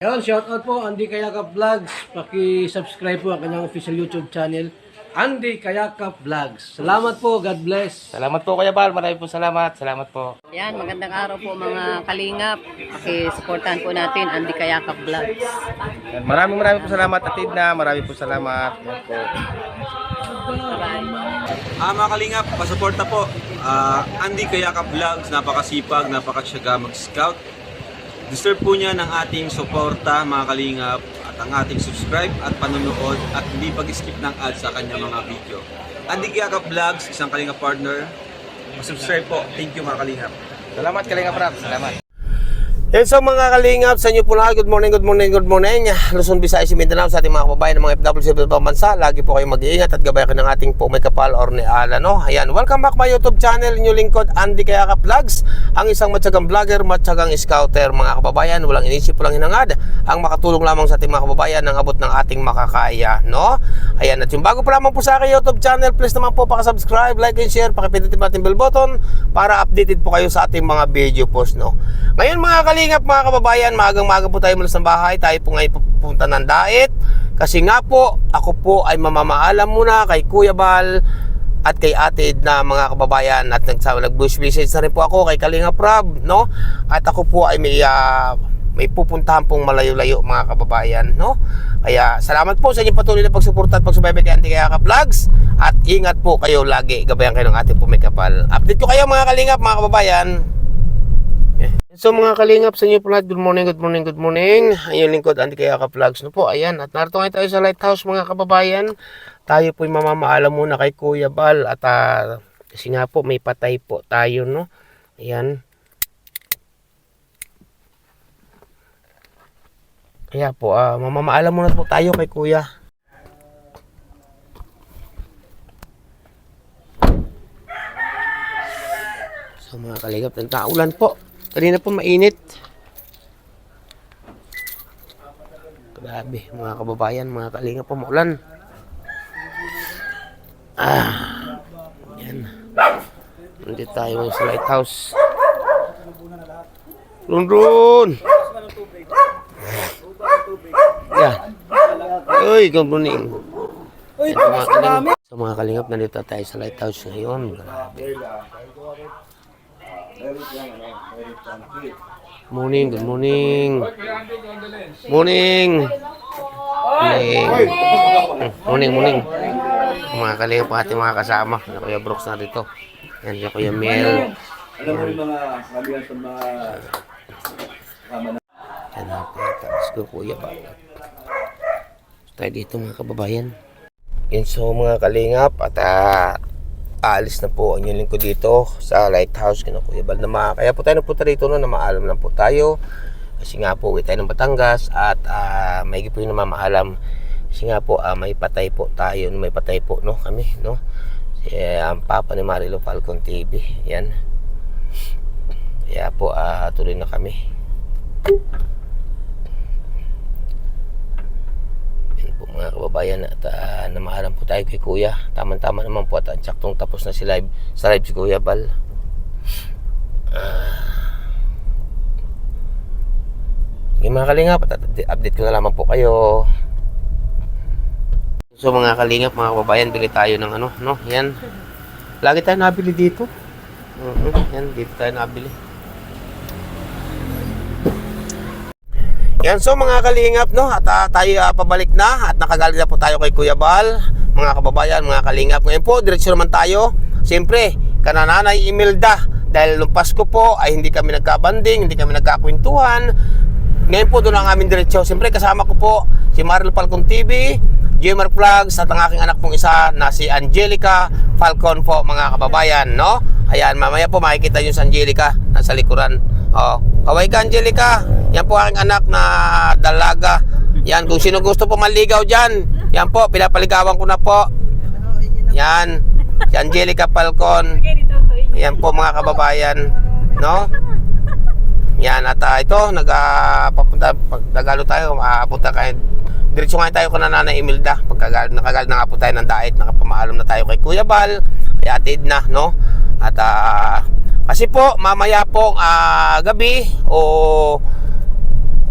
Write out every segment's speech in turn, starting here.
Ayun, shoutout po Andy Kayakap Vlogs. Paki-subscribe po ang kanyang official YouTube channel, Andy Kayakap Vlogs. Salamat po, God bless. Salamat po Kuya Bal, maraming po salamat. Salamat po. Yan, magandang araw po mga kalingap. Paki-supportahan po natin Andy Kayakap Vlogs. Yan, maraming po salamat Atid na, maraming po salamat. Yan po. Mga kalingap, pasuporta po. Andy Kayakap Vlogs, napakasipag, napakasyaga mag-scout. Deserve po niya ng ating suporta mga kalingap at ang ating subscribe at panonood at hindi pag-skip ng ads sa kanya mga video. Andy Kayakap Vlogs, isang kalingap partner. Subscribe po. Thank you mga kalingap. Salamat Kalingap Rap, salamat. Yan so mga kalingap, sa inyo po lahat, good morning. Luzon, Visayas, Mindanao, sa ating mga kababayan ng mga FW sa ibang bansa. Lagi po kayong mag-iingat at gabayan ng ating po may kapal or ni Ala, no? Ayan, welcome back my YouTube channel, inyong lingkod, Andy Kayakap Vlogs. Ang isang matyagang vlogger, matyagang scouter, mga kababayan. Walang inisip, walang hinangad. Ang makatulong lamang sa ating mga kababayan ng abot ng ating makakaya, no? Ayan, at yung bago pa lamang po sa aking YouTube channel, please naman po pakasubscribe, like and share, pakipindutin po natin bell button para updated po kayo sa ating mga video post, no? Ngayon mga kalingap, mga kababayan, maagang-maaga po tayo mula sa bahay. Tayo po ngayon pupunta ng Daet. Kasi nga po, ako po ay mamamaalam muna kay Kuya Bal at kay Ate Edna, mga kababayan. At nag-bush message na rin po ako kay Kalingap Rob, no? At ako po ay may pupuntahan pong malayo-layo, mga kababayan, no? Kaya salamat po sa inyong patuloy na pagsuporta at pagsubaybay kay Andy Kayakap Vlogs. At ingat po kayo lagi, gabayan kayo ng ating pumikapal. Update ko kayo mga kalingap, mga kababayan. So mga kalingap, sa inyo po lahat, good morning. Ayun lingkod, Andy Kayakap Vlogs, no po. Ayan, at narito ngayon tayo sa lighthouse, mga kababayan. Tayo po ay mamamaalam muna kay Kuya Bal. At kasi nga po may patay po tayo, no. Ayan. Kaya po, mamamaalam muna po tayo kay Kuya. So mga kalingap, nagkaulan po. Kanina po mainit. Grabe, mga kababayan, mga kalingap po, maulan. Yan. Nandito tayo sa lighthouse. Run! Yan. Uy, gambruning. So mga kalingap, nandito tayo sa lighthouse ngayon. Grabe. Good morning. Mga kalingap po ating mga kasama. Na Kuya Brooks na dito. Yan, si Kuya Mel. Alam mo yung mga sabihan sa mga Yan na po. Tapos ko Kuya ba. Tayo dito mga kababayan. Yan so mga kalingap. At aalis na po ang inyong lingkod dito sa lighthouse kina Kuya Bal na kaya po tayo napunta rito, no, na maalam lang po tayo kasi nga po uwi tayo ng Batangas at may po yung namamaalam kasi nga po may patay po tayo, may patay po, no, kami, no, ang papa ni Marilo Falcon TV. Yan, kaya po tuloy na kami. Mga kababayan, at namaalam po tayo kay Kuya. Tama-tama naman po at saktong tapos na si live si Kuya Bal. Yung mga kalingap, update ko na lamang po kayo. So mga kalingap, mga kababayan, bili tayo ng ano, no? Yan. Lagi tayo nabili dito. Yan, dito tayo nabili. Yan, so mga kalingap, no, at tayo pabalik na at nakagaling na po tayo kay Kuya Bal, mga kababayan, mga kalingap. Ngayon po, diretso naman tayo. Siyempre, kanananay Imelda, dahil nung Pasko po ay hindi kami nagkabanding, hindi kami nagkakwentuhan. Ngayon po, doon ang aming diretso. Siyempre, kasama ko po si Marilo Falcon TV, Gamer Vlogs, at ang aking anak pong isa na si Angelica Falcon po, mga kababayan, no. Ayan, mamaya po makikita yung si Angelica nasa likuran. Kaway ka, Angelica. Yan po aking anak na dalaga. Yan, kung sino gusto po maligaw dyan, yan po, pinapaligawan ko na po. Yan, si Angelica Falcon. Yan po mga kababayan, no? Yan, at ito, nagalo tayo, punta kayo. Diretso nga tayo kung Nanay Imelda. Nakagalit na nga po tayo ng Daet, nakapamaalam na tayo kay Kuya Bal, kay Ate Edna, no? At Kasi po mamaya pong gabi o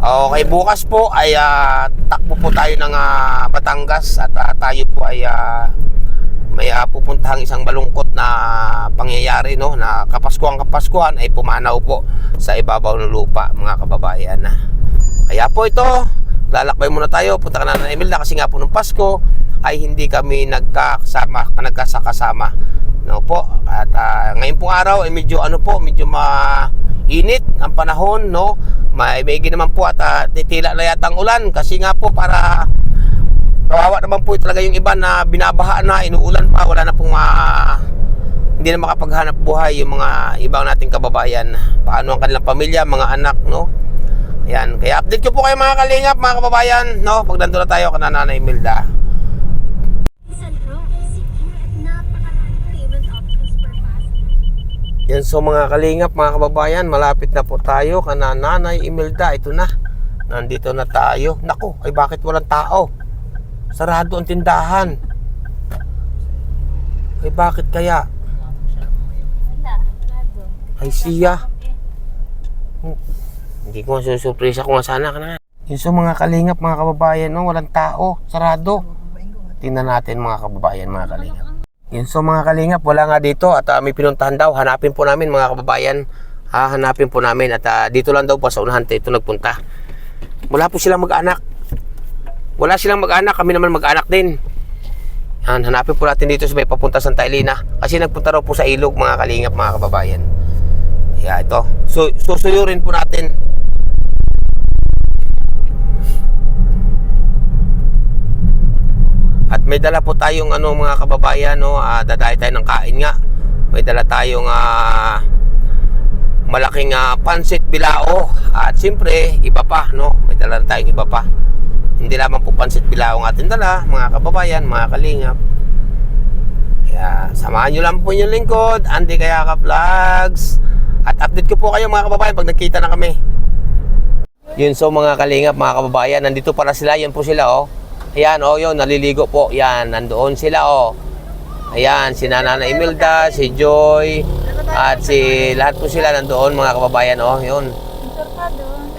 Okay, bukas po ay takbo po tayo ng Batangas at tayo po ay may pupuntahang isang malungkot na pangyayari, no, na kapaskuhan ay pumanaw po sa ibabaw ng lupa, mga kababayan. Kaya po ito, lalakbay muna tayo, punta ka na ng Imelda kasi nga po nung Pasko ay hindi kami nagkasakasama, no po. At ngayon pong araw ay medyo medyo mainit ang panahon, no. May naman po at titila na yata ang ulan kasi nga po para kawawa naman po talaga yung iba na binabaha na, inuulan pa, wala na pong hindi na makapaghanap buhay yung mga ibang nating kababayan. Paano ang kanilang pamilya, mga anak, no? Ayan, kaya update ko po kayo mga kalingap, mga kababayan, no? Pag nandun na tayo kana Nanay Imelda. Yan, so mga kalingap, mga kababayan, malapit na po tayo kana Nanay Imelda. Ito na, nandito na tayo. Naku, ay bakit walang tao? Sarado ang tindahan. Ay bakit kaya? Ay siya. Hindi ko masusurpresa kung sana ka na. Yun, so mga kalingap, mga kababayan, no, walang tao, sarado. Tingnan natin mga kababayan, mga kalingap. Yun, so mga kalingap, wala nga dito at may pinuntahan daw. Hanapin po namin mga kababayan. Hanapin po namin at dito lang daw pa sa unahan ito nagpunta. Wala po silang mag-anak. Wala silang mag-anak, kami naman mag-anak din. Yan, hanapin po natin dito sa may papunta Santa Elena. Kasi nagpunta raw po sa ilog mga kalingap, mga kababayan. Kaya ito, susuyurin po natin. At may dala po tayong mga kababayan, no, dadayo tayo ng kain nga. May dala tayong malaking pansit bilao. At siyempre, iba pa, no. May dala tayong iba pa. Hindi lamang po pansit bilao ang ating dala, mga kababayan, mga kalingap. Kaya samahan nyo lang po yung lingkod, Andy Kayaka Vlogs. At update ko po kayo mga kababayan pag nagkita na kami. Yun, so mga kalingap, mga kababayan, nandito pala sila, yan po sila, oh. Ayan, oh, yun, naliligo po. Yan, nandoon sila, oh. Ayan, si Nanay Imelda, si Joy, at si lahat po sila nandoon, mga kababayan, oh, yun.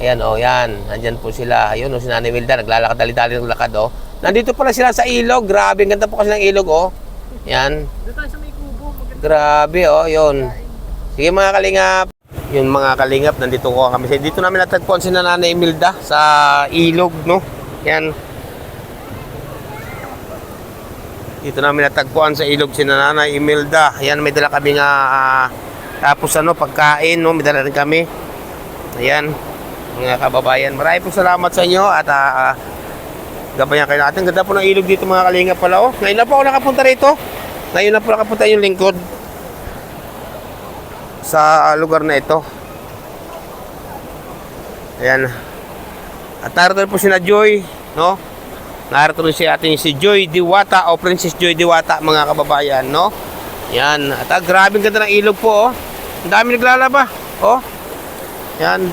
Ayan, oh, yan. Nandyan po sila. Ayun, oh, si Nanay Imelda, naglalakad, dali-dali ng lakad, oh. Nandito pala sila sa ilog. Grabe, ang ganda po kasi ng ilog, oh. Yan. Grabe, oh, yun. Sige, mga kalingap. Yun, mga kalingap, nandito ko kami. Dito namin natagpuan si Nanay Imelda sa ilog, no. Yan. Dito namin natagpuan sa ilog si Nanay Imelda. Ayan, may dala kami nga tapos pagkain, no, may dala rin kami. Ayan, mga kababayan, maraming po salamat sa inyo at gabayan kayo natin. Ganda po ng ilog dito mga kalingap pala, oh. Ngayon na po ako nakapunta rito. Ngayon na po nakapunta yung lingkod sa lugar na ito. Ayan. At narito po si na Joy, no. Narito rin si Joy Diwata o Princess Joy Diwata, mga kababayan, no? Yan. At grabe ganda ng ilog po, oh. Ang dami naglalaba, oh. Yan.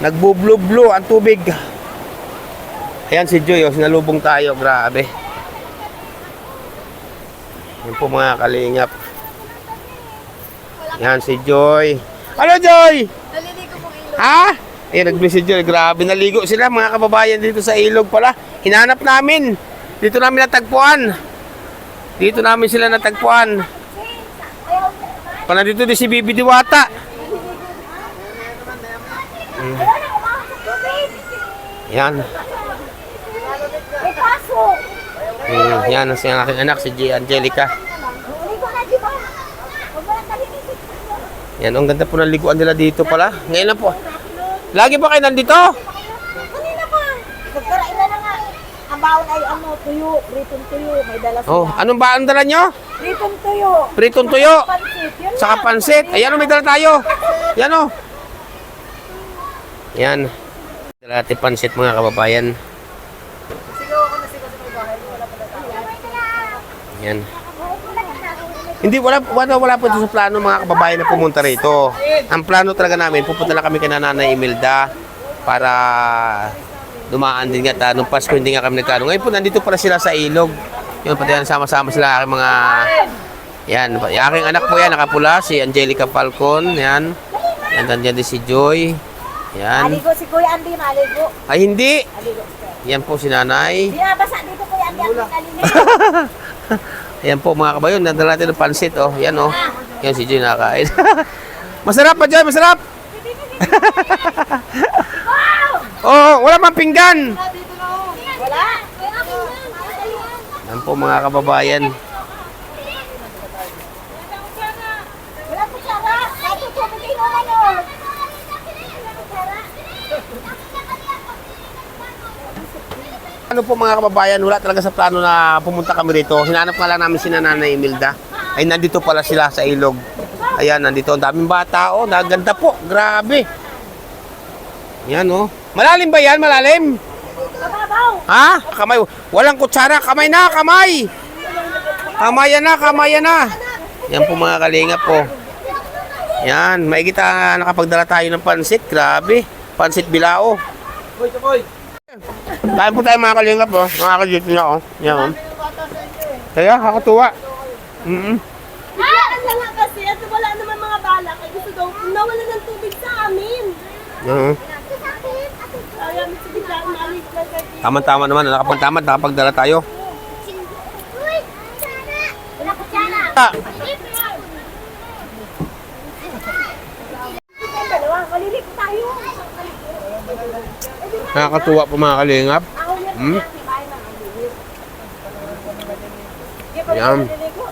Nagbublo-blo ang tubig. Ayan si Joy, oh. Sinalubong tayo, grabe. Yan po mga kalingap. Yan si Joy. Ano, Joy? Naliligo pong ilog. Ha? Ayan, nag-message yun. Grabe, naligo sila mga kababayan dito sa ilog pala. Hinanap namin. Dito namin natagpuan. Dito namin sila natagpuan. Pala dito din si Bibi Diwata. Yan. Yan ang aking anak, si G. Angelica. Yan, ang ganda po ng liguan nila dito pala. Ngayon na po. Lagi ba kayo nandito? Kanina pa. Pagkarailan na nga. Ang baon ay tuyo. Pritong tuyo. May dala sila. Oh, anong ba ang dala nyo? Pritong tuyo. Pritong tuyo. Pansit. Yun Saka lang. pansit. Ayan, may dala tayo. Yan, oh. Yan. Dala natin pansit, mga kababayan. Yan. Hindi, wala po ito sa plano, mga kababayan, na pumunta rito. Ang plano talaga namin, pupunta lang kami kay Nanay Imelda para dumaan din nga. Nung Pasko hindi nga kami nagkano. Ngayon po, nandito pala sila sa ilog. Yun, pati yan, sama-sama sila aking mga... Yan, yung aking anak po yan, nakapula, si Angelica Falcon. Yan. Yan, din si Joy. Yan. Aligo si Kuya Andy, maligo. Ay, hindi. Aligo. Yan po si nanay. Di na basa dito Kuya Andy ang kalinis. Ayan po mga kabayon, nandala natin ng pansit, oh. Yan, oh. Yan si Joy nakakain. Masarap pa, Joy, masarap. Oh, wala mang pinggan. Wala. Yan po mga kababayan. Wala po Sara. Dito po bigay mo ano. Ano po mga kababayan, wala talaga sa plano na pumunta kami rito. Hinanap nga lang namin si Nanay Imelda. Ay, nandito pala sila sa ilog. Ayan, nandito. Ang daming bata, oh. Naganda po. Grabe. Yan, oh. Malalim ba yan? Malalim? Mababaw. Ha? Kamay. Walang kutsara. Kamay na, kamay. Kamayan na, kamayan na. Yan po mga kalingap po. Yan. May kita nakapagdala tayo ng pansit. Grabe. Pansit bilao. Boy, boy. Kain po tayo mga kalingap, oh. Mga kalingap niya, oh. Yan, oh. Kaya, kakatuwa. Ano nga kasi, at wala naman mga balak. Ay gusto daw, nawala ng tubig sa amin. Kaya may biglaan malig na kasi. Tama-tama naman, nakapagtamad, nakapagdala tayo. Wala ko sana. Dalawa, maliligo tayo. Nakakatuwa po mga kalingap. Ako niya, Hmm? bahay ng maliligo. Di pa Yan. rin maliligo.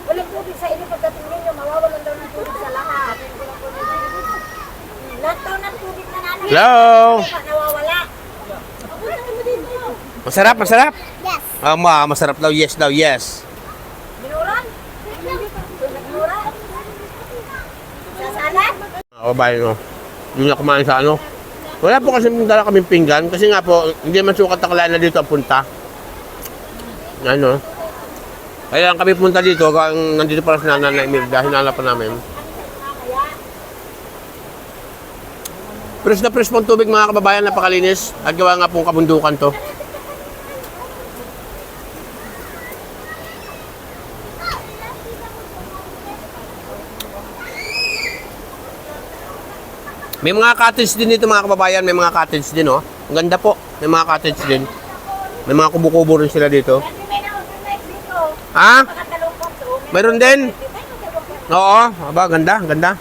Walang tubig sa inyo pagdating ninyo, mawawalan daw ng tubig sa lahat. Lahat daw ng tubig na namin. Hello? Nawawala. Papunta mo dito. Masarap, masarap? Yes. Masarap daw, yes daw, yes. Minuran? Minuran? Sa salad? Bye, no. Hindi na kumain sa ano. Wala po kasi dala kaming pinggan kasi nga po, hindi man sukat akalain na dito ang punta. Ano? Kaya lang kami punta dito, nandito pala si Nanay Imelda, hinanap pa namin. Fresh na fresh pong tubig mga kababayan, napakalinis. At gawa nga pong kabundukan to. May mga cottage din dito mga kababayan, may mga cottage din, oh. Ang ganda po, may mga cottage din. May mga kubo-kubo rin sila dito. May na-overnight dito. Ha? Pakatalungkot to. Mayroon din? Oo, aba, ganda, ganda.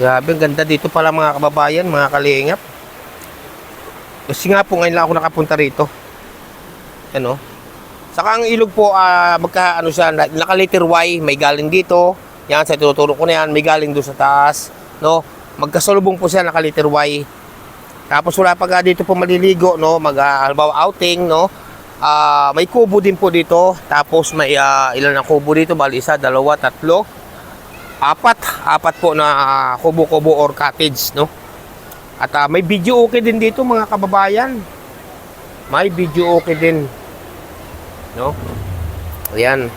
Grabe, ang ganda dito pala mga kababayan, mga kalingap. Kasi nga po ngayon lang ako nakapunta rito. Ano? Saka ang ilog po, magka, ano siya, naka-letter Y, may galing dito. Yan, sa tinuturo ko na yan, may galing doon sa taas. No? Magkasalubong po siya, naka-letter Y. Tapos wala pa dito po maliligo, no? Halimbawa outing, no? May kubo din po dito. Tapos may ilan na kubo dito, bali isa, dalawa, tatlo. Apat po na kubo-kubo or cottage, no? At may video okay din dito mga kababayan. May video okay din. No? Ayan.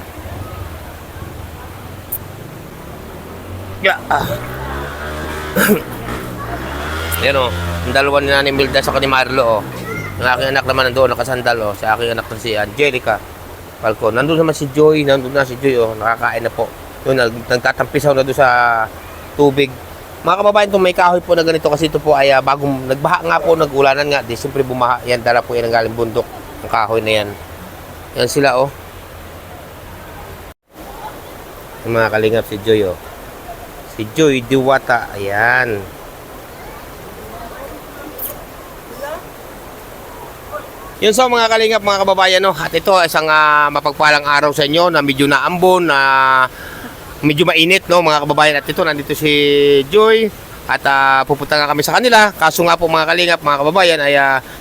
Yeah. Ayan o. Ang dalawa ni Nanay Imelda sa ni Marlo o. Ang aking anak naman nandoon, nakasandal o. Sa aking anak na si Angelica Falcon. Nandun naman si Joy. Nandun na si Joy o. Nakakain na po. Yun, nagtatampisaw na doon sa tubig. Mga kababayan, itong may kahoy po na ganito kasi ito po ay bagong nagbaha nga po, nag-ulanan nga. Di siyempre bumaha. Yan, dala po yan ang galing bundok. Ang kahoy na yan. Yan sila, oh. Yung mga kalingap si Joy, oh. Si Joy Diwata. Ayan. Yun so mga kalingap, mga kababayan, no. At ito isang mapagpalang araw sa inyo na medyo naambon, na medyo mainit, no, mga kababayan. At ito, nandito si Joy. At pupunta nga kami sa kanila. Kaso nga po mga kalingap, mga kababayan, ay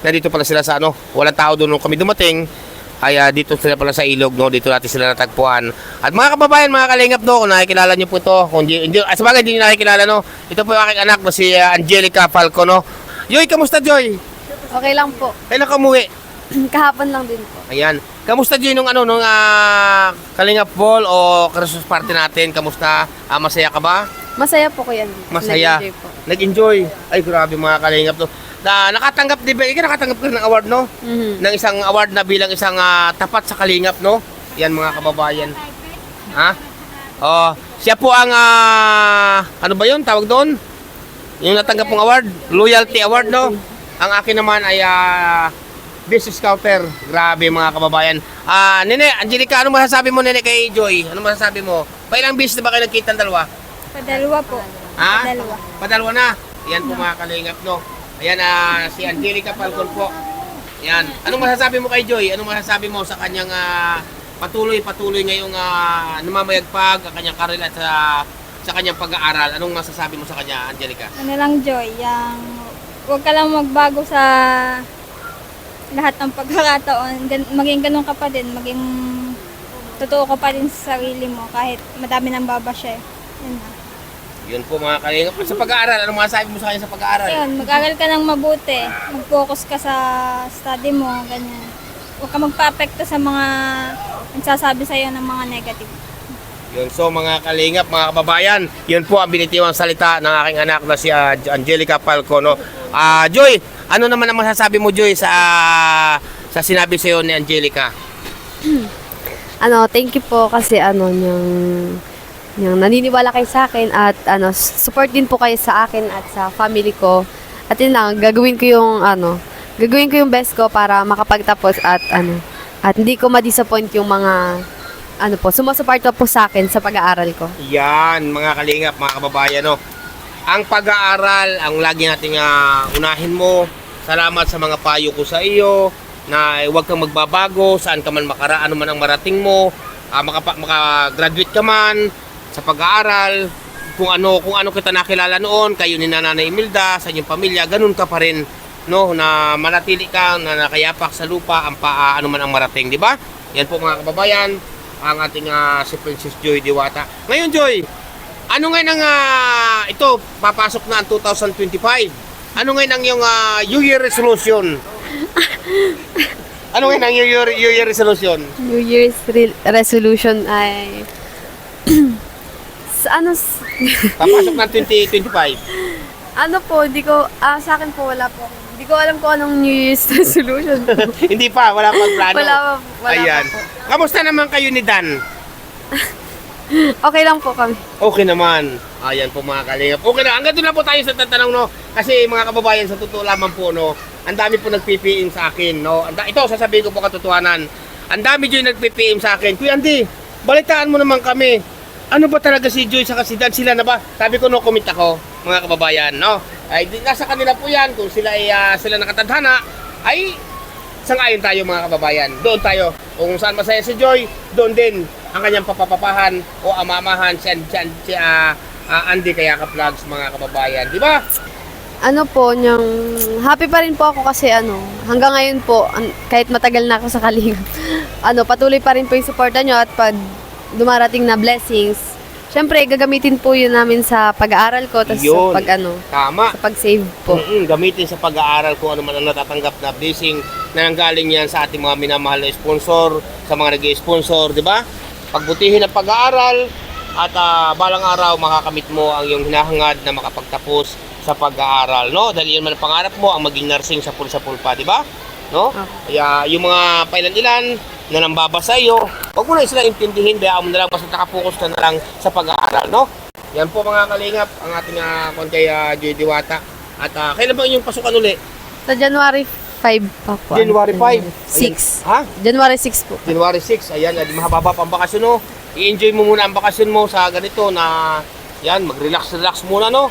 nandito pala sila sa ano. Walang tao doon nung kami dumating. Ay dito sila pala sa ilog, no. Dito natin sila natagpuan. At mga kababayan, mga kalingap, no, kung nakikilala nyo po ito, kung hindi, sa bagay hindi nyo nakikilala, no. Ito po yung aking anak, no, si Angelica Falcon, no. Joy, kamusta, Joy? Okay lang po. Kailan ka umuwi? Kahapon lang din po. Ayan. Kamusta Joy nung ano, nung Kalingap Ball o Christmas party natin? Kamusta? Masaya ka ba? Masaya po kuya. Masaya. Nag-enjoy po. Nag-enjoy. Ay, grabe mga Kalingap to. Nakatanggap, di ba? Ikaw nakatanggap ka ng award, no? Ng isang award na bilang isang tapat sa Kalingap, no? Yan mga kababayan. Ha? Oh, Siya po ang, ano ba yun, tawag doon? Yung natanggap mong award, Loyalty Award, no? Ang akin naman ay Best Scouter. Grabe mga kababayan. Nene, Angelica, ano masasabi mo, Nene, kay Joy? Ano masasabi mo? Pailang beses na ba kayo nagkita ang dalawa? Padalwa po. Ha? Padalwa. Padalwa na. Yan po mga kalingap, no? Ayan, si Angelica Falcon po. Yan. Anong masasabi mo kay Joy? Anong masasabi mo sa kanyang patuloy ngayong namamayagpag, ang kanyang karir at sa kanyang pag-aaral? Anong masasabi mo sa kanya, Angelica? Ano lang, Joy, huwag ka lang magbago sa lahat ng pagkakataon. Maging ganun ka pa din, maging totoo ka pa din sa sarili mo kahit madami nang babasya. Yun na. Yun po mga kalingap. Sa pag-aaral, anong masasabi mo sa kanya sa pag-aaral? Ayun, mag-aral ka ng mabuti. Mag-focus ka sa study mo, ganyan. Huwag ka magpa-apekto sa mga nagsasabi sa'yo ng mga negative. Yun, so mga kalingap, mga kababayan, yun po ang binitiwang salita ng aking anak na si Angelica Falcon, no? Joy, ano naman ang masasabi mo, Joy, sa sinabi sa'yo ni Angelica? Thank you po kasi yung naniniwala kayo sa akin at support din po kayo sa akin at sa family ko. At yun lang, gagawin ko yung best ko para makapagtapos at hindi ko ma-disappoint yung mga sumusuporta po sa akin sa pag-aaral ko. Yan, mga kalingap, mga kababayan, no? Ang pag-aaral, ang lagi nating unahin mo. Salamat sa mga payo ko sa iyo na huwag kang magbabago, saan ka man ano man ang marating mo, maka-graduate ka man sa pag-aaral, kung ano kita nakilala noon, kayo ni Nanay Imelda, sa inyong pamilya, ganun ka pa rin, no, na manatili ka, na nakayapak sa lupa, ano man ang marating, di ba? Yan po mga kababayan, ang ating si Princess Joy Diwata. Ngayon, Joy, ano ngayon ang ito, papasok na ang 2025. Ano ngayon ang yung New Year resolution? Ano ngayon ang New Year resolution? New Year's resolution ay Papasok na 2025. hindi ko, sa akin po wala po. Hindi ko alam kung anong New Year's resolution po. Hindi pa, wala pang plano. Wala Ayan. pa po. Kamusta naman kayo ni Dan? Okay lang po kami. Okay naman. Ayan po mga kalingap. Okay na. Hanggang doon na po tayo sa tatanong, no? Kasi mga kababayan, sa totoo lamang po, no? Ang dami po nag-PPM sa akin, no? Ito, sasabihin ko po katotohanan. Ang dami Joy nag-PPM sa akin. Kuya Andy, balitaan mo naman kami. Ano ba talaga si Joy sa si Dan? Sila na ba? Sabi ko, no, comment ako, mga kababayan, no? Ay, nasa kanila po yan. Kung sila ay sila nakatadhana, ay sangayon tayo mga kababayan. Doon tayo. Kung saan masaya si Joy, doon din ang kanyang papapapahan o amamahan si Andy Kayakap Vlogs, mga kababayan. Di ba? Happy pa rin po ako kasi hanggang ngayon po, kahit matagal na ako sa Kalingap, patuloy pa rin po yung suporta nyo at pag dumarating na blessings, syempre gagamitin po yun namin sa pag-aaral ko, tapos Yun. sa Tama. pag-save po. Gamitin sa pag-aaral kung ano man ang natatanggap na blessing na nanggaling yan sa ating mga minamahal na sponsor, sa mga nag-sponsor, di ba? Pagbutihin ang pag-aaral at balang araw makakamit mo ang iyong hinahangad na makapagtapos sa pag-aaral, no? Dahil yun man ang pangarap mo, ang maging nursing sa pulsa-pulpa, di ba? No? Kaya yung mga pailan-ilan na nambabasa iyo, huwag mo na sila intindihin, bayaan mo na lang, basta nakapokus ka na lang sa pag-aaral, no? Yan po mga kalingap, ang ating kay Joy Diwata. At kailan ba inyong pasukan uli? Sa January 5 pa po. January 5? 6. Ha? January 6 po. January 6, ayan, mahababa pa ang bakasyon, no? I-enjoy mo muna ang bakasyon mo sa ganito na, yan, mag-relax muna, no?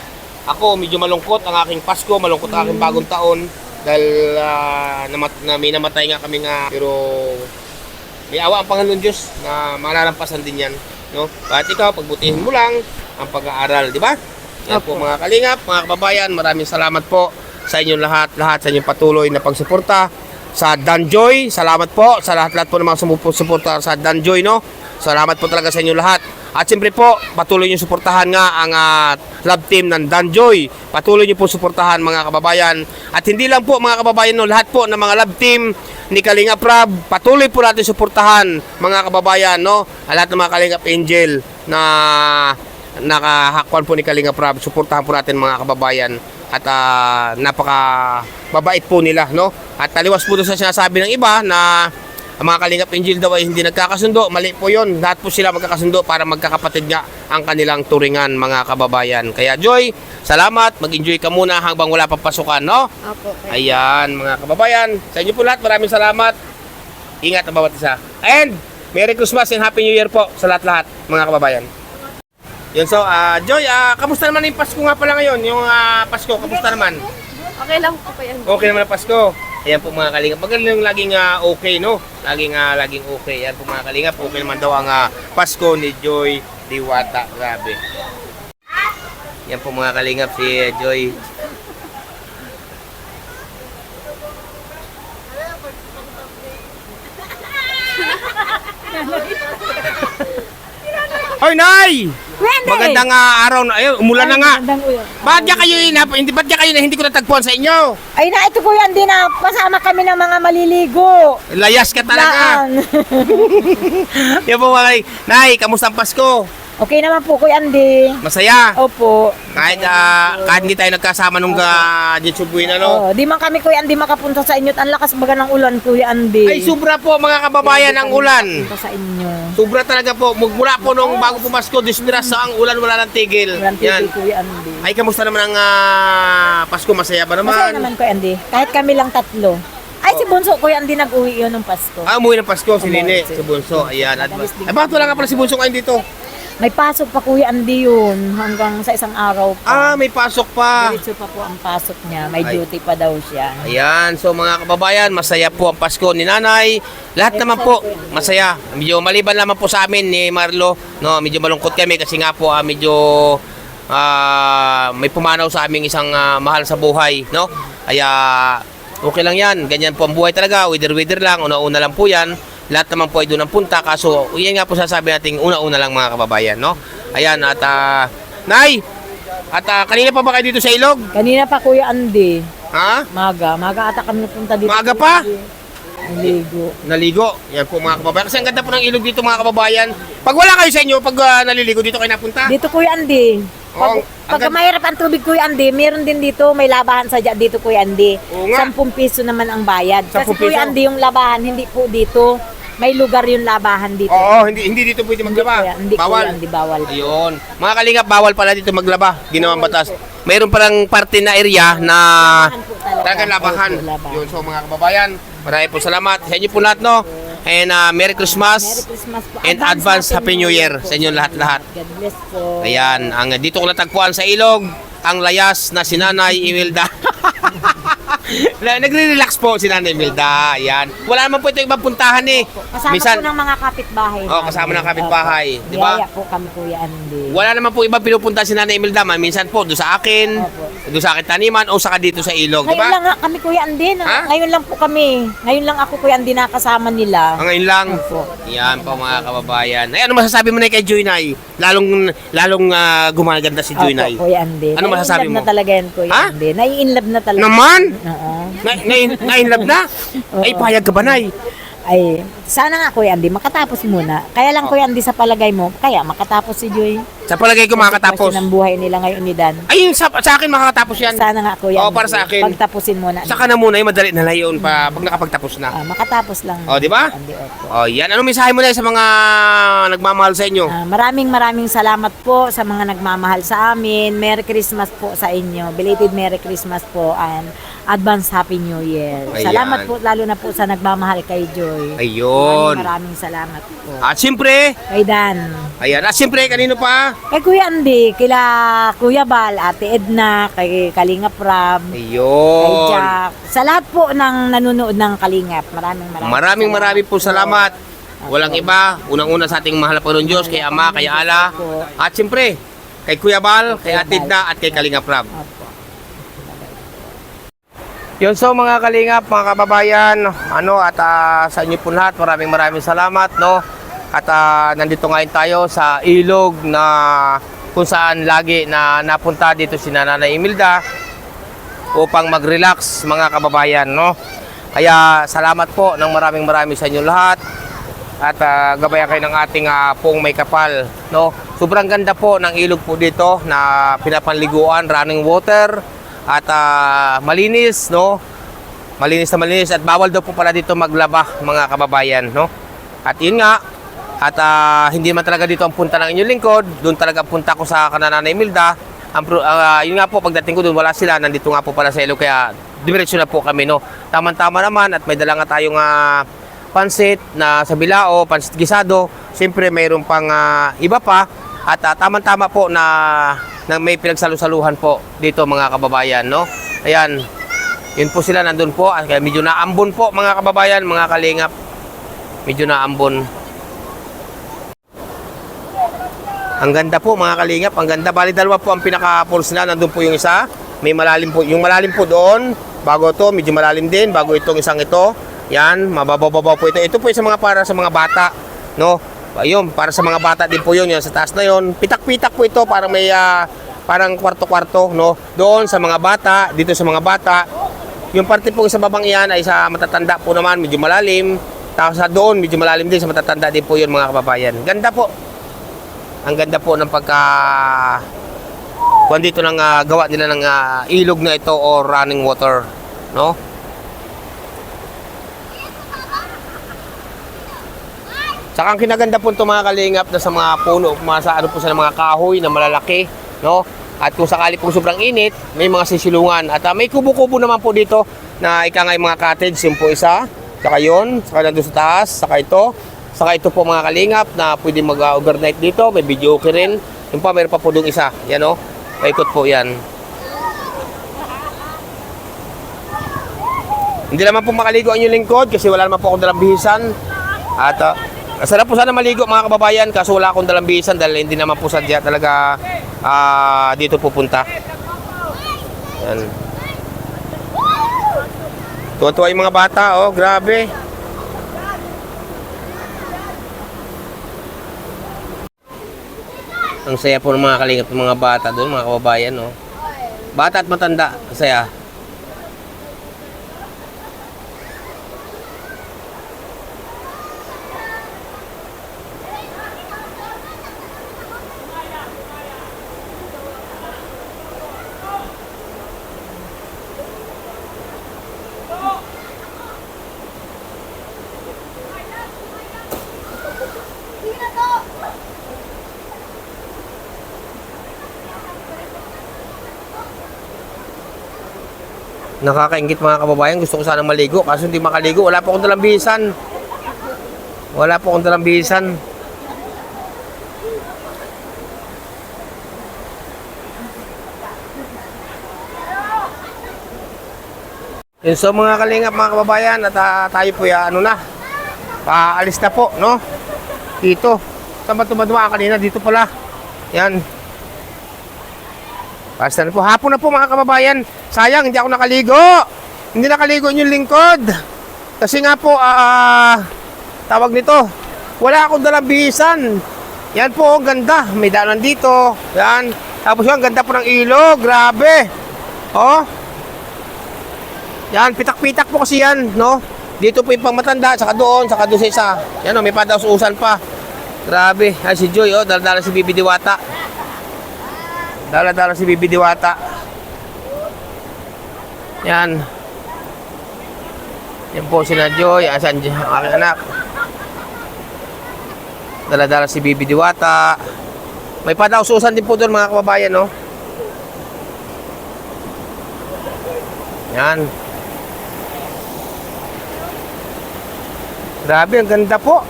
Ako, medyo malungkot ang aking Pasko, malungkot ang aking bagong taon dahil may namatay nga kami nga, pero may awa ang Panginoon Diyos na malalampasan din yan, no? At ikaw, pagbutihin mo lang ang pag-aaral, di ba? Yan po mga kalingap, mga kababayan, maraming salamat po sa inyong lahat sa inyong patuloy na pagsuporta sa Danjoy. Salamat po sa lahat po ng mga sumusuporta sa Danjoy, no? Salamat po talaga sa inyong lahat. At siyempre po, patuloy niyo suportahan nga ang love team ng Danjoy. Patuloy niyo po suportahan mga kababayan. At hindi lang po mga kababayan, no, lahat po ng mga love team ni Kalingap Rab, patuloy po natin suportahan mga kababayan, no? Lahat ng mga Kalingap Angel na nakahakwan po ni Kalingap Rab, suportahan po natin mga kababayan. At napaka babait po nila, no? At taliwas po doon sa sinasabi ng iba na ang mga Kalingap Angel daw ay hindi nagkakasundo. Mali po yun. Lahat po sila magkakasundo para magkakapatid nga ang kanilang turingan, mga kababayan. Kaya Joy, salamat. Mag-enjoy ka muna hanggang wala pang pasukan, no? Opo. Ayan, mga kababayan. Sa inyo po lahat, maraming salamat. Ingat ang bawat isa. And Merry Christmas and Happy New Year po sa lahat-lahat, mga kababayan. Yun, so, Joy, kamusta naman yung Pasko nga pala ngayon? Yung Pasko, kamusta naman? Okay lang po kayo. Okay naman ang Pasko. Ayan po mga Kalingap. Magaling yung laging okay, no? Laging okay. Ayan po mga Kalingap. Okay naman daw ang Pasko ni Joy Diwata. Grabe. Yan po mga Kalingap si Joy. Hoy, Nay! Magandang araw na. Ayun, umulan na nga. Ba't niya kayo hindi ko natagpuan sa inyo? Ay na, ito Kuya Andy na pasama kami ng mga maliligo. Layas ka talaga. Laan. Yan po mga Nay, kamusta ang Pasko? Okay naman po Kuya Andy. Masaya. Opo. Kahit hindi tayo nagkasama nung Jitsubuin, Di man kami Kuya Andy makapunta sa inyo at ang lakas baga ng ulan Kuya Andy. Ay, sobra po mga kababayan ang ulan. Punta sa inyo. Sobra talaga po. Mula po nung bago pumasko, dispiras sa ang ulan, wala nang tigil. Ulan Yan. Kuya Andy. Ay, kamusta naman ang Pasko? Masaya ba naman? Masaya naman Kuya Andy. Kahit kami lang tatlo. Ay, si Bunso Kuya Andy nag-uwi yun ng Pasko. Umuwi ng Pasko, si Nene, si Bunso. Ayan. Ay, bakit wala nga pala si Bunso ngayon dito? May pasok pa Kuya Andy yun hanggang sa isang araw pa. May pasok pa. Diretso pa po ang pasok niya. May Ay. duty pa daw siya. Ayan, so mga kababayan, masaya po ang Pasko ni Nanay. Lahat naman po, masaya. Medyo maliban naman po sa amin ni Marlo. No, medyo malungkot kami kasi nga po medyo may pumanaw sa aming isang mahal sa buhay, no? Kaya okay lang 'yan. Ganyan po ang buhay talaga. Wither lang, una-una lang po 'yan. Lahat naman po ay doon ang punta. Kaso, yan nga po sasabi natin, una-una lang mga kababayan, no? Ayan, at Nay! At kanina pa ba kayo dito sa ilog? Kanina pa Kuya Andy. Ha? Maga ata kami napunta dito. Maaga pa? Naligo. Naligo. Yan po mga kababayan. Kasi ang ganda po ng ilog dito mga kababayan. Pag wala kayo sa inyo, pag naliligo dito kayo napunta. Dito Kuya Andy. Oo, Pagka mahirap ang tubig Kuya Andy, meron din dito, may labahan sa dito Kuya Andy. Oo nga. 10 piso naman ang bayad. 10 Kasi piso? Kuya Andy, yung labahan, hindi po dito. May lugar yung labahan dito. Oo, hindi dito pwede maglaba. Hindi Bawal. Kuya Andy, bawal. Ayun. Mga kalingap, bawal pala dito maglaba. Ginawang batas. Mayroon palang parte na area na talagang labahan. Opo, labahan. Yun, so mga kababayan, marami po salamat sa inyo po lahat, no? And Merry Christmas. Merry Christmas po. And advance Happy New Year sa inyo lahat-lahat. God bless po. Ayan, dito ko natagpuan sa ilog, ang layas na si Nanay Imelda. Nagre-relax po si Nanay Imelda. Ayan. Wala naman po ito ibang puntahan eh. Kasama po ng mga kapitbahay. Kasama ng kapitbahay. Di ba? Biyaya po kami Kuya Andy. Wala naman po ibang pinupunta si Nanay Imelda. Minsan po, doon sa akin, doon sa akin taniman, o saka dito sa ilog. Di Ngayon ba? lang nga kami Kuya Andy. Ha? Ngayon lang po kami. Ngayon lang ako Kuya Andy nakasama nila. Ngayon lang. Opo. Yan po mga kababayan. Ay, ano masasabi mo na kay Joy Nay? Lalong gumaganda si Joy Nay. Opo, Kuya Andy. Ano masasabi mo? Na talaga yan, Kuya Ha? Andy. Nai-inlove na talaga. Naman? Oo. Na-inlove na? Ay, payag ka ba, Nay? Ay, sana nga Kuya Andy, makatapos muna. Kaya lang Kuya Andy, sa palagay mo, kaya makatapos si Joy. Sa palagay ko makakatapos. Kasi ng buhay nila ngayon ni Dan. Ay, sa akin makakatapos yan. Sana nga Kuya Oo, para sa akin. Pagtapusin muna. Saka na muna, yung madali na layon pa pag nakapagtapos na. Makatapos lang. O, di ba? Andy, opo. O, yan. Anong mensahe mo na sa mga nagmamahal sa inyo? Maraming salamat po sa mga nagmamahal sa amin. Merry Christmas po sa inyo. Belated Merry Christmas po and advance Happy New Year. Ayan. Salamat po lalo na po sa nagmamahal kay Joy. Ayun. Maraming salamat po. At siyempre, Kay Dan. ayan. At siyempre, kanino pa? Kay Kuya Andy, kila Kuya Bal, Ate Edna, kay Kalinga Prab, kay Ayun. Jack. Sa lahat po ng nanonood ng Kalingap. Maraming po salamat. Walang iba. Unang-una sa ating mahal na Panginoon Diyos, kay Ama, kay Ala. At siyempre, kay Kuya Bal, kay Ate Edna, at kay Kalinga Prab. Opo. Yun, so mga kalingap, mga kababayan, at sa inyo po lahat, maraming salamat, no? At nandito ngayon tayo sa ilog na kung saan lagi na napunta dito si Nanay Imelda upang mag-relax, mga kababayan, no? Kaya salamat po ng maraming sa inyo lahat at gabayan kayo ng ating pong may kapal, no? Sobrang ganda po ng ilog po dito na pinapanliguan, running water. At malinis, no? Malinis na malinis at bawal daw po pala dito maglaba mga kababayan, no? At yun nga, at hindi man talaga dito ang punta ng inyong lingkod, doon talaga punta ko sa Kananay Imelda. Yun nga po, pagdating ko doon, wala sila, nandito nga po pala sa ilog, kaya diretso na po kami, no? Tama-tama naman at may dala nga tayong pansit na sa bilao, pansit gisado. Siyempre mayroon pang iba pa at tama-tama po na may pinagsalusaluhan po dito mga kababayan, no? Ayan, yun po sila nandun po, kaya medyo naambon po mga kababayan, mga kalingap. Medyo naambon. Ang ganda po mga kalingap, ang ganda. Bali dalawa po ang pinaka-falls na, nandun po yung isa. May malalim po, yung malalim po doon, bago to, medyo malalim din, bago itong isang ito. Yan, mababaw po ito. Ito po yung para sa mga bata, no? Ayun, para sa mga bata din po yun, yan sa taas na yun. Pitak-pitak po ito, parang may, parang kwarto-kwarto, no? Doon sa mga bata, dito sa mga bata. Yung parte po sa babang iyan ay sa matatanda po naman, medyo malalim. Tapos sa doon, medyo malalim din, sa matatanda din po yun mga kababayan. Ganda po. Ang ganda po ng kung dito nang gawa nila ng ilog na ito o running water, no? Saka ang kinaganda po ito mga kalingap na sa mga puno, sa ano po sa mga kahoy na malalaki, no? At kung sakali pong sobrang init, may mga sisilungan. At may kubo-kubo naman po dito na ikangay mga cottage, yung po isa, saka yun, saka nandun sa taas, saka ito. Saka ito po mga kalingap na pwede mag-overnight dito, may video okay rin. Yung pa, mayroon pa po doon isa, yan o, paikot po yan. Hindi naman po makaligo ang inyong lingkod kasi wala naman po akong dalang bihisan. At sarap po sana maligo mga kababayan, kaso wala akong dalang bihisan dahil hindi naman po sadya talaga dito pupunta. Yan. Tuwa-tuwa yung mga bata, oh, grabe. Ang saya po ng mga kalingap ng mga bata doon, mga kababayan, no? Bata at matanda, saya. Nakakaingit mga kababayan, gusto ko sana maligo kaso hindi makaligo, wala po akong dalang bihisan. Wala po akong dalang bihisan. Yun, so mga kalingap mga kababayan, at tayo po ano na, paalis na po, no? Dito, saan ba tumaduma kanina? Dito pala. Yan. Basta na po. Hapon na po mga kababayan. Sayang, hindi ako nakaligo. Hindi nakaligo yung lingkod. Kasi nga po, tawag nito, wala akong dalang bihisan. Yan po, ang ganda. May daanan dito. Yan. Tapos yung ganda po ng ilog. Grabe. Oh. Yan, pitak-pitak po kasi yan, no? Dito po yung pangmatanda, saka doon sa isa. Yan o, may padaus-usan pa. Grabe. Ay, si Joy, oh, dala-dala si Bibi Diwata. Dala-dala si Bibi Diwata. Yan. Yan po si Joy. Asan ang aking anak? Dala-dala si Bibi Diwata. May padaus-usan din po doon mga kababayan, no? Yan. Grabe, ang ganda po.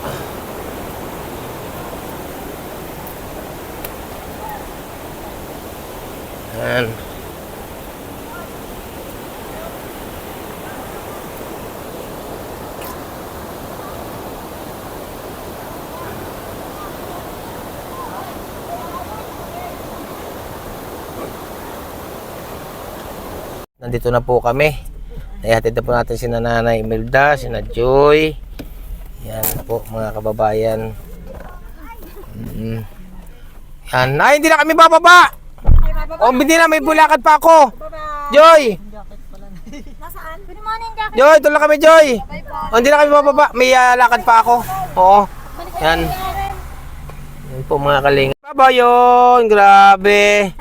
Yan. Nandito na po kami. Ihatid na po natin si Nanay Imelda, si Joy. Yan po mga kababayan. Yan. Ay, hindi na kami bababa. O, hindi na, may bulakad pa ako. Joy! Nasaan? Good morning, Jack. Joy, tulong kami, Joy. O, hindi na kami bababa. May lakad pa ako. Oo. Yan. Yan po mga kalinga. Baba yun. Grabe.